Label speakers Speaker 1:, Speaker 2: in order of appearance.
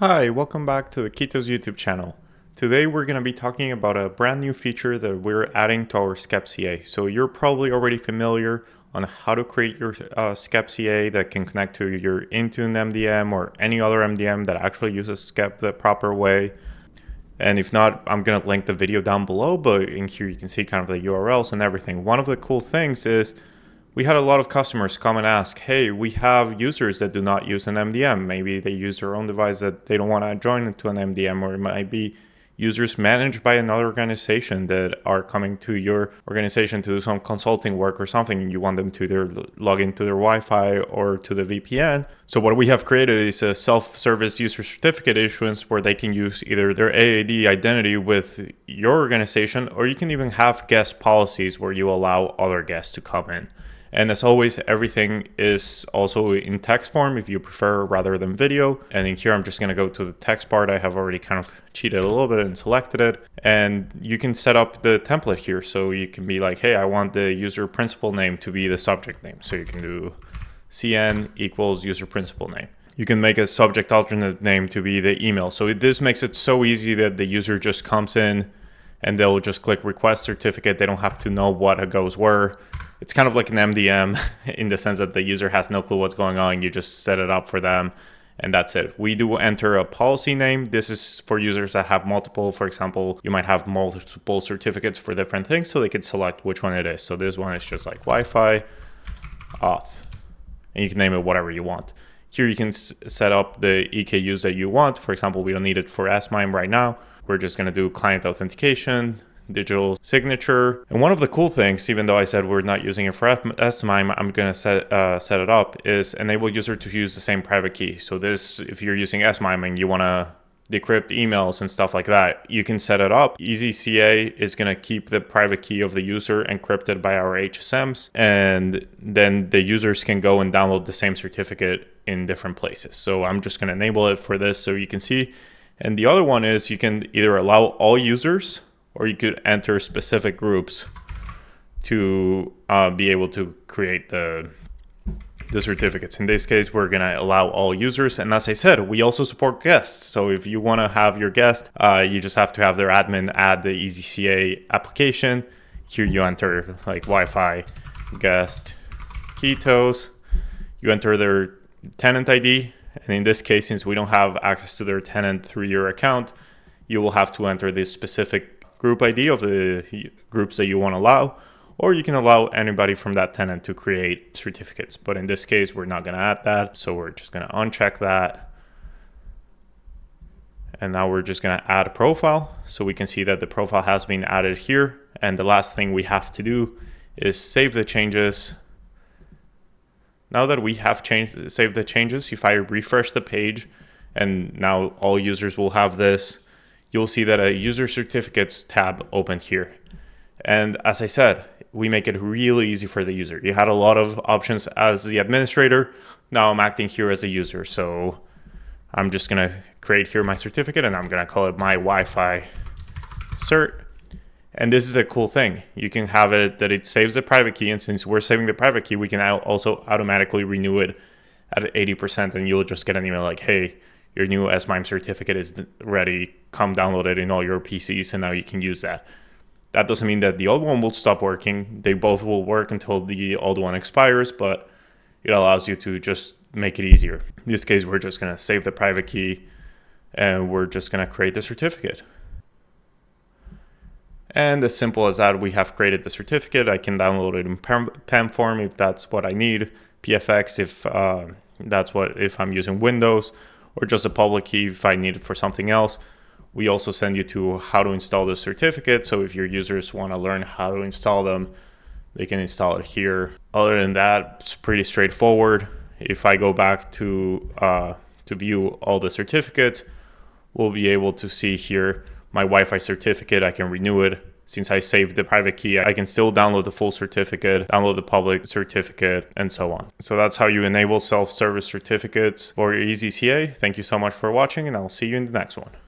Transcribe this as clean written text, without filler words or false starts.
Speaker 1: Hi, welcome back to the Ketos YouTube channel. Today we're going to be talking about a brand new feature that we're adding to our SCEP-CA. So you're probably already familiar on how to create your SCEP-CA that can connect to your Intune MDM or any other MDM that actually uses SCEP the proper way. And if not, I'm going to link the video down below, but in here you can see kind of the URLs and everything. One of the cool things is we had a lot of customers come and ask, hey, we have users that do not use an MDM. Maybe they use their own device that they don't want to join into an MDM, or it might be users managed by another organization that are coming to your organization to do some consulting work or something, and you want them to either log into their Wi-Fi or to the VPN. So what we have created is a self-service user certificate issuance where they can use either their AAD identity with your organization, or you can even have guest policies where you allow other guests to come in. And as always, everything is also in text form if you prefer rather than video. And in here, I'm just going to go to the text part. I have already kind of cheated a little bit and selected it. And you can set up the template here. So you can be like, hey, I want the user principal name to be the subject name. So you can do CN equals user principal name. You can make a subject alternate name to be the email. So this makes it so easy that the user just comes in and they'll just click request certificate. They don't have to know what goes where. It's kind of like an MDM in the sense that the user has no clue what's going on. You just set it up for them and that's it. We do enter a policy name. This is for users that have multiple. For example, you might have multiple certificates for different things, so they can select which one it is. So this one is just like Wi-Fi auth, and you can name it whatever you want. Here you can set up the EKUs that you want. For example, we don't need it for MIME right now. We're just going to do client authentication, digital signature. And one of the cool things, even though I said we're not using it for MIME, I'm going to set it up, is enable user to use the same private key. So this, if you're using MIME and you want to decrypt emails and stuff like that, you can set it up. EZCA is going to keep the private key of the user encrypted by our HSMs, and then the users can go and download the same certificate in different places. So I'm just going to enable it for this so you can see. And the other one is you can either allow all users, or you could enter specific groups to be able to create the certificates. In this case, we're going to allow all users. And as I said, we also support guests. So if you want to have your guest, you just have to have their admin add the EZCA application. Here you enter like Wi-Fi guest Ketos. You enter their tenant ID. And in this case, since we don't have access to their tenant through your account, you will have to enter this specific group ID of the groups that you want to allow, or you can allow anybody from that tenant to create certificates. But in this case, we're not going to add that. So we're just going to uncheck that. And now we're just going to add a profile. So we can see that the profile has been added here. And the last thing we have to do is save the changes. Now that we have saved the changes, if I refresh the page, and now all users will have this, you'll see that a user certificates tab opened here. And as I said, we make it really easy for the user. You had a lot of options as the administrator. Now I'm acting here as a user. So I'm just going to create here my certificate, and I'm going to call it my Wi-Fi cert. And this is a cool thing. You can have it that it saves the private key. And since we're saving the private key, we can also automatically renew it at 80%. And you'll just get an email like, hey, your new MIME certificate is ready. Come download it in all your PCs, and now you can use that. That doesn't mean that the old one will stop working. They both will work until the old one expires, but it allows you to just make it easier. In this case, we're just going to save the private key, and we're just going to create the certificate. And as simple as that, we have created the certificate. I can download it in PEM form if that's what I need, PFX if I'm using Windows, or just a public key if I need it for something else. We also send you to how to install the certificate. So if your users want to learn how to install them, they can install it here. Other than that, it's pretty straightforward. If I go back to view all the certificates, we'll be able to see here my Wi-Fi certificate. I can renew it. Since I saved the private key, I can still download the full certificate, download the public certificate, and so on. So that's how you enable self-service certificates for your EZCA. Thank you so much for watching, and I'll see you in the next one.